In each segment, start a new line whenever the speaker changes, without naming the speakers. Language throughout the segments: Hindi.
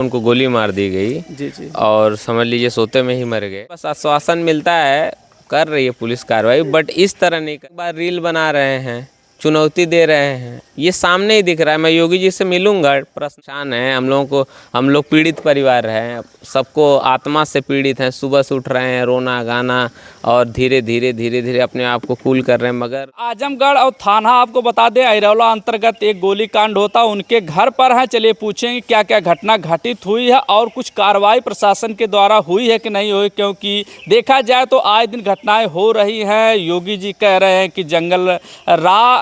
उनको गोली मार दी गई
जी जी।
और समझ लीजिए सोते में ही मर गए। बस आश्वासन मिलता है, कर रही है पुलिस कार्रवाई, बट इस तरह नहीं। एक बार रील बना रहे हैं, चुनौती दे रहे हैं, ये सामने ही दिख रहा है। मैं योगी जी से मिलूंगा, परेशान है हम लोगों को। हम लोग पीड़ित परिवार हैं, सबको आत्मा से पीड़ित हैं। सुबह से उठ रहे हैं, रोना गाना, और धीरे धीरे धीरे धीरे अपने आप को कूल कर रहे हैं। मगर
आजमगढ़ और थाना आपको बता दें अहिरौला अंतर्गत एक गोलीकांड होता, उनके घर पर है। चलिए पूछेंगे क्या क्या घटना घटित हुई है और कुछ कार्रवाई प्रशासन के द्वारा हुई है कि नहीं हुई, क्योंकि देखा जाए तो आए दिन घटनाएं हो रही हैं। योगी जी कह रहे हैं कि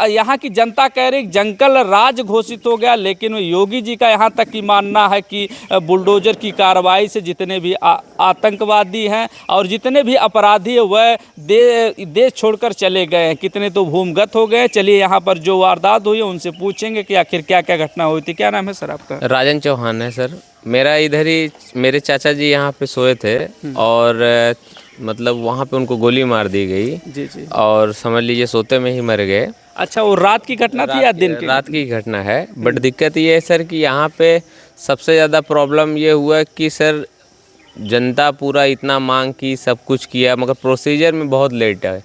यहाँ की जनता कह रही जंगल राज घोषित हो गया, लेकिन योगी जी का यहाँ तक की मानना है कि बुलडोजर की कार्रवाई से जितने भी आतंकवादी हैं और जितने भी अपराधी हैं वह देश छोड़कर चले गए हैं, कितने तो भूमिगत हो गए। चलिए यहाँ पर जो वारदात हुई है उनसे पूछेंगे कि आखिर क्या क्या घटना हुई थी। क्या नाम है सर आपका?
राजन चौहान है सर। मेरा इधर ही मेरे चाचा जी यहाँ पे सोए थे और मतलब वहाँ पे उनको गोली मार दी गई।
जी जी।
और समझ लीजिए सोते में ही मर गए।
अच्छा, वो रात की घटना थी या दिन की?
रात की घटना है। बट दिक्कत ये है सर कि यहाँ पे सबसे ज़्यादा प्रॉब्लम ये हुआ कि सर जनता पूरा इतना मांग की, सब कुछ किया, मगर प्रोसीजर में बहुत लेट है।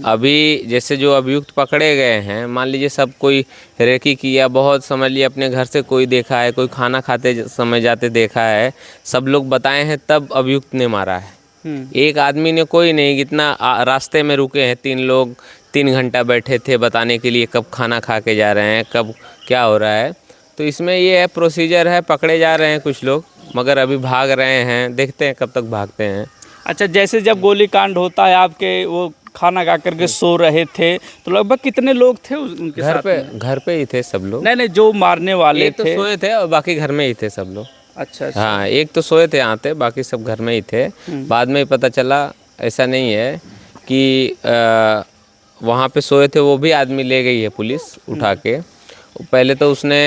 अभी जैसे जो अभियुक्त पकड़े गए हैं, मान लीजिए सब कोई रेकी किया, बहुत समझ लिए अपने घर से कोई देखा है, कोई खाना खाते समय जाते देखा है, सब लोग बताए हैं, तब अभियुक्त ने मारा है। एक आदमी ने कोई नहीं, कितना रास्ते में रुके हैं 3 लोग, 3 घंटा बैठे थे बताने के लिए कब खाना खा के जा रहे हैं, कब क्या हो रहा है। तो इसमें ये है, प्रोसीजर है, पकड़े जा रहे हैं कुछ लोग, मगर अभी भाग रहे हैं, देखते हैं कब तक भागते हैं।
अच्छा, जैसे जब गोलीकांड होता है आपके वो खाना खा करके सो रहे थे, तो लगभग कितने लोग थे उनके साथ में?
घर पे ही थे सब लोग।
नहीं, जो मारने वाले
एक तो
थे
सोए थे और बाकी घर में ही थे सब लोग।
अच्छा अच्छा।
हाँ, एक तो सोए थे आते, बाकी सब घर में ही थे। बाद में ही पता चला, ऐसा नहीं है कि वहाँ पे सोए थे, वो भी आदमी ले गई है पुलिस उठा के। पहले तो उसने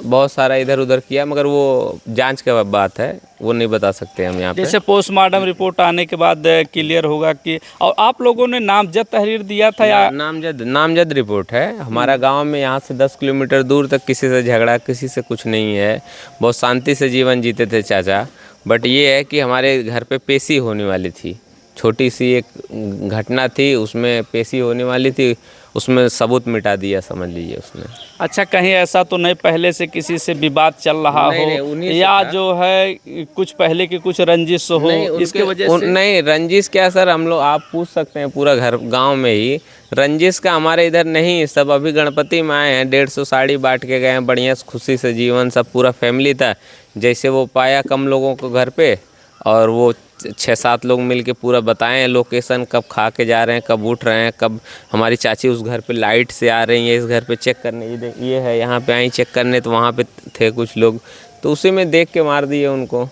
बहुत सारा इधर उधर किया, मगर वो जांच के बात है, वो नहीं बता सकते हम यहाँ पे।
जैसे पोस्टमार्टम रिपोर्ट आने के बाद क्लियर होगा कि। और आप लोगों ने नामजद तहरीर दिया था या?
नामजद रिपोर्ट है। हमारा गांव में यहाँ से 10 किलोमीटर दूर तक किसी से झगड़ा, किसी से कुछ नहीं है। बहुत शांति से जीवन जीते थे चाचा। बट ये है कि हमारे घर पे पेशी होने वाली थी, छोटी सी एक घटना थी, उसमें पेशी होने वाली थी, उसमें सबूत मिटा दिया समझ लीजिए उसने।
अच्छा, कहीं ऐसा तो नहीं पहले से किसी से विवाद चल रहा हो या जो है कुछ पहले की कुछ रंजिश हो इसके वजह से?
नहीं, रंजिश क्या सर, हम लोग आप पूछ सकते हैं पूरा घर गांव में ही। रंजिश का हमारे इधर नहीं, सब अभी गणपति में आए हैं, 150 साड़ी बांट के गए हैं, बढ़िया खुशी से जीवन, सब पूरा फैमिली था। जैसे वो पाया कम लोगों को घर पे, और वो 6-7 लोग मिलके पूरा बताएं हैं लोकेशन, कब खा के जा रहे हैं, कब उठ रहे हैं, कब हमारी चाची उस घर पे लाइट से आ रही है, इस घर पे चेक करने, ये है यहाँ पे आई चेक करने, तो वहाँ पे थे कुछ लोग, तो उसी में देख के मार दिए उनको।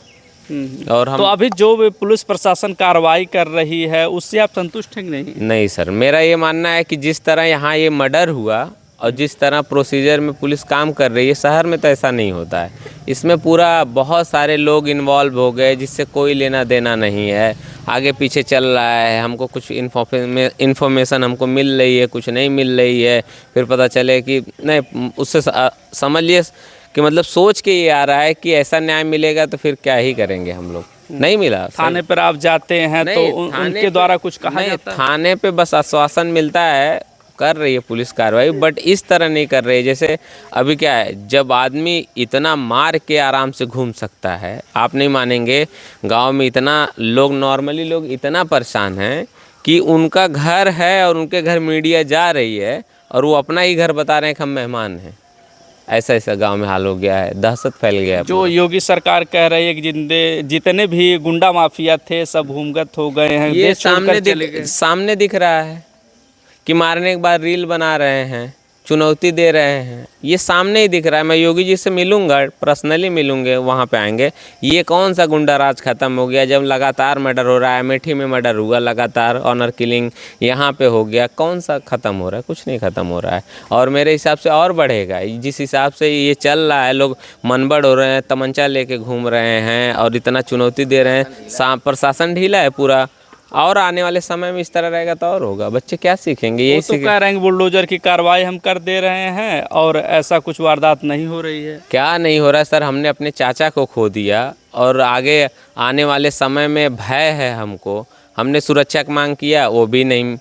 और हम
तो अभी जो पुलिस प्रशासन कार्रवाई कर रही है उससे आप संतुष्ट हैं कि नहीं?
नहीं सर, मेरा ये मानना है कि जिस तरह यहाँ ये मर्डर हुआ और जिस तरह प्रोसीजर में पुलिस काम कर रही है, शहर में तो ऐसा नहीं होता है। इसमें पूरा बहुत सारे लोग इन्वॉल्व हो गए, जिससे कोई लेना देना नहीं है, आगे पीछे चल रहा है। हमको कुछ इन्फॉर्मेशन हमको मिल रही है, कुछ नहीं मिल रही है, फिर पता चले कि नहीं, उससे समझ लिए कि मतलब सोच के ये आ रहा है कि ऐसा न्याय मिलेगा तो फिर क्या ही करेंगे हम लोग। नहीं मिला।
थाने पर आप जाते हैं तो उनके द्वारा कुछ कहा जाता है?
थाने पे बस आश्वासन मिलता है, कर रही है पुलिस कार्रवाई, बट इस तरह नहीं कर रही है। जैसे अभी क्या है, जब आदमी इतना मार के आराम से घूम सकता है, आप नहीं मानेंगे, गांव में इतना लोग, नॉर्मली लोग इतना परेशान हैं कि उनका घर है और उनके घर मीडिया जा रही है और वो अपना ही घर बता रहे हैं कि हम मेहमान हैं। ऐसा ऐसा गांव में हाल हो गया है, दहशत फैल गया है।
जो योगी सरकार कह रही है कि जितने भी गुंडा माफिया थे सब भूमिगत हो गए हैं,
ये
देश छोड़कर चले गए।
सामने दिख रहा है कि मारने के बाद रील बना रहे हैं, चुनौती दे रहे हैं, ये सामने ही दिख रहा है। मैं योगी जी से मिलूंगा, पर्सनली मिलूंगे, वहाँ पे आएंगे। ये कौन सा गुंडा राज खत्म हो गया, जब लगातार मर्डर हो रहा है, अमेठी में मर्डर हुआ लगातार, ऑनर किलिंग यहाँ पे हो गया, कौन सा ख़त्म हो रहा है? कुछ नहीं ख़त्म हो रहा है, और मेरे हिसाब से और बढ़ेगा। जिस हिसाब से ये चल रहा है, लोग मनबड़ हो रहे हैं, तमंचा लेके घूम रहे हैं और इतना चुनौती दे रहे हैं, प्रशासन ढीला है पूरा, और आने वाले समय में इस तरह रहेगा तो और होगा, बच्चे क्या सीखेंगे,
वो
यही
तो कह रहे हैं कि बुलडोजर की कार्रवाई हम कर दे रहे हैं और ऐसा कुछ वारदात नहीं हो रही है।
क्या नहीं हो रहा है सर, हमने अपने चाचा को खो दिया और आगे आने वाले समय में भय है हमको। हमने सुरक्षा की मांग किया, वो भी नहीं,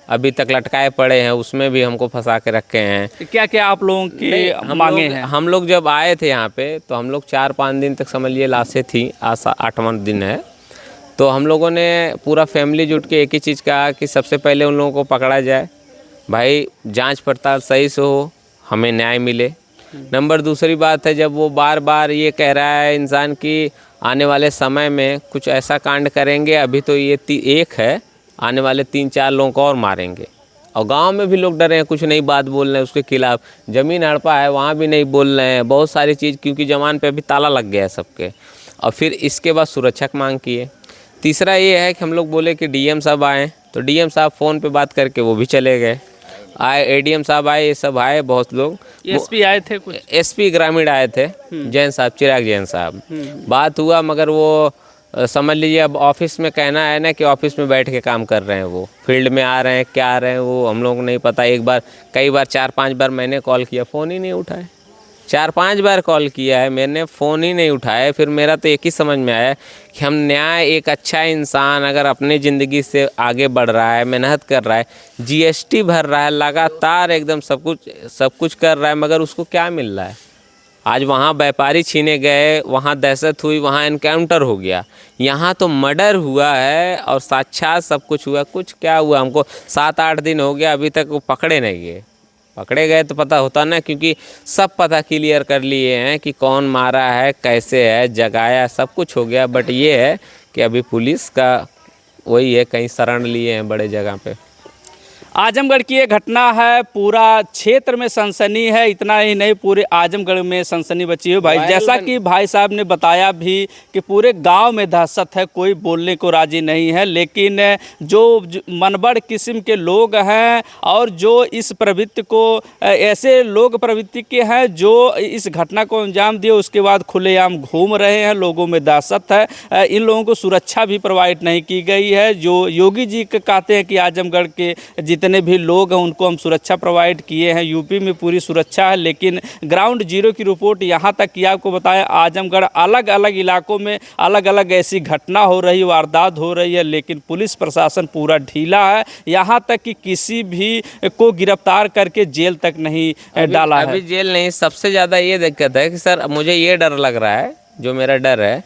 अभी तक लटकाए पड़े हैं, उसमें भी हमको फंसा के रखे हैं।
तो क्या क्या आप लोगों की मांगे हैं?
हम लोग जब आए थे यहाँ पे तो हम लोग 4-5 दिन तक समझ लिए लाशें थी, आज 8वां दिन है। तो हम लोगों ने पूरा फैमिली जुट के एक ही चीज़ कहा कि सबसे पहले उन लोगों को पकड़ा जाए, भाई जांच पड़ताल सही से हो, हमें न्याय मिले। नंबर दूसरी बात है, जब वो बार बार ये कह रहा है इंसान कि आने वाले समय में कुछ ऐसा कांड करेंगे, अभी तो ये एक है, आने वाले 3-4 लोगों को और मारेंगे। और गांव में भी लोग डरे हैं, कुछ नई बात बोल रहे हैं उसके खिलाफ। ज़मीन हड़पा है वहाँ भी नहीं बोल रहे हैं, बहुत सारी चीज़, क्योंकि जवान पे अभी ताला लग गया है सबके। और फिर इसके बाद सुरक्षा की मांग किए। तीसरा ये है कि हम लोग बोले कि डीएम साहब आए, तो डीएम साहब फ़ोन पे बात करके वो भी चले गए। आए एडीएम साहब आए, ये सब आए बहुत लोग।
एसपी आए थे कुछ?
एसपी ग्रामीण आए थे, जैन साहब, चिराग जैन साहब। बात हुआ, मगर वो समझ लीजिए अब ऑफिस में कहना है ना कि ऑफिस में बैठ के काम कर रहे हैं, वो फील्ड में आ रहे हैं, क्या आ रहे हैं वो हम लोग को नहीं पता। कई बार 4-5 बार मैंने कॉल किया, फ़ोन ही नहीं उठाए। 4-5 बार कॉल किया है मैंने, फ़ोन ही नहीं उठाया। फिर मेरा तो एक ही समझ में आया कि हम न्याय, एक अच्छा इंसान अगर अपनी ज़िंदगी से आगे बढ़ रहा है, मेहनत कर रहा है, जीएसटी भर रहा है, लगातार एकदम सब कुछ कर रहा है, मगर उसको क्या मिल रहा है? आज वहाँ व्यापारी छीने गए, वहाँ दहशत हुई, वहाँ एनकाउंटर हो गया, यहाँ तो मर्डर हुआ है और साक्षात सब कुछ हुआ। कुछ क्या हुआ, हमको 7-8 दिन हो गया, अभी तक वो पकड़े नहीं गए। पकड़े गए तो पता होता ना, क्योंकि सब पता क्लियर कर लिए हैं कि कौन मारा है, कैसे है, जगाया, सब कुछ हो गया। बट ये है कि अभी पुलिस का वही है, कहीं शरण लिए हैं बड़े जगह पे।
आजमगढ़ की ये घटना है, पूरा क्षेत्र में सनसनी है, इतना ही नहीं पूरे आजमगढ़ में सनसनी बची है भाई। जैसा कि भाई साहब ने बताया भी कि पूरे गांव में दहशत है, कोई बोलने को राजी नहीं है। लेकिन जो मनबड़ किस्म के लोग हैं और जो इस प्रवृत्ति को, ऐसे लोग प्रवृत्ति के हैं जो इस घटना को अंजाम दिए, उसके बाद खुलेआम घूम रहे हैं, लोगों में दहशत है। इन लोगों को सुरक्षा भी प्रोवाइड नहीं की गई है। जो योगी जी कहते हैं कि आजमगढ़ के जितने भी लोग हैं उनको हम सुरक्षा प्रोवाइड किए हैं, यूपी में पूरी सुरक्षा है। लेकिन ग्राउंड जीरो की रिपोर्ट यहाँ तक कि आपको बताया, आजमगढ़ अलग अलग इलाकों में अलग अलग ऐसी घटना हो रही, वारदात हो रही है, लेकिन पुलिस प्रशासन पूरा ढीला है। यहाँ तक कि किसी भी को गिरफ्तार करके जेल तक नहीं डाला है।
अभी जेल नहीं। सबसे ज़्यादा ये दिक्कत है कि सर मुझे ये डर लग रहा है, जो मेरा डर है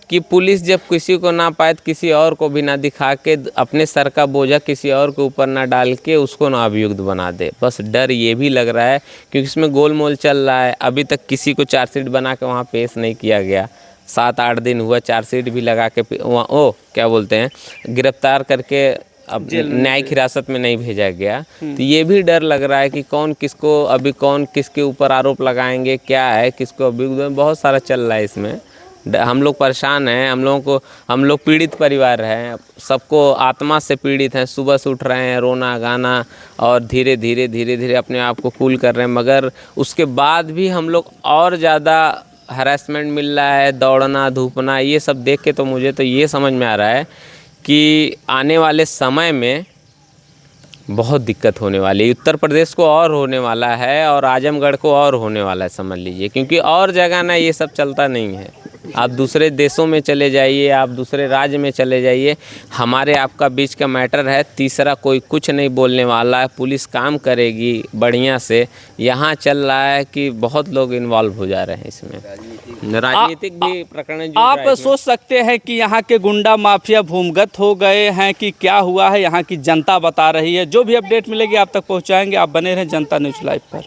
कि पुलिस जब किसी को ना पाए तो किसी और को भी ना दिखा के, अपने सर का बोझा किसी और के ऊपर ना डाल के उसको ना अभियुक्त बना दे। बस डर ये भी लग रहा है, क्योंकि इसमें गोलमोल चल रहा है। अभी तक किसी को चार्जशीट बना के वहाँ पेश नहीं किया गया। 7-8 दिन हुआ, चार्जशीट भी लगा के वहाँ क्या बोलते हैं, गिरफ्तार करके अब न्यायिक हिरासत में नहीं भेजा गया। तो ये भी डर लग रहा है कि कौन किसके ऊपर आरोप लगाएंगे, क्या है, किसको अभियुक्त। बहुत सारा चल रहा है इसमें। हम लोग परेशान हैं, हम लोग पीड़ित परिवार हैं, सबको आत्मा से पीड़ित हैं। सुबह से उठ रहे हैं, रोना गाना, और धीरे धीरे अपने आप को कूल कर रहे हैं, मगर उसके बाद भी हम लोग और ज़्यादा हरासमेंट मिल रहा है, दौड़ना धूपना, ये सब देख के तो मुझे तो ये समझ में आ रहा है कि आने वाले समय में बहुत दिक्कत होने वाली है। उत्तर प्रदेश को और होने वाला है और आजमगढ़ को और होने वाला है, समझ लीजिए। क्योंकि और जगह ना ये सब चलता नहीं है। आप दूसरे देशों में चले जाइए, आप दूसरे राज्य में चले जाइए, हमारे आपका बीच का मैटर है, तीसरा कोई कुछ नहीं बोलने वाला है। पुलिस काम करेगी बढ़िया से। यहाँ चल रहा है कि बहुत लोग इन्वॉल्व हो जा रहे हैं इसमें, राजनीतिक भी प्रकरण।
आप सोच सकते हैं कि यहाँ के गुंडा माफिया भूमिगत हो गए हैं कि क्या हुआ है, यहाँ की जनता बता रही है। जो भी अपडेट मिलेगी आप तक पहुँचाएंगे। आप बने रहें जनता न्यूज़ लाइव पर।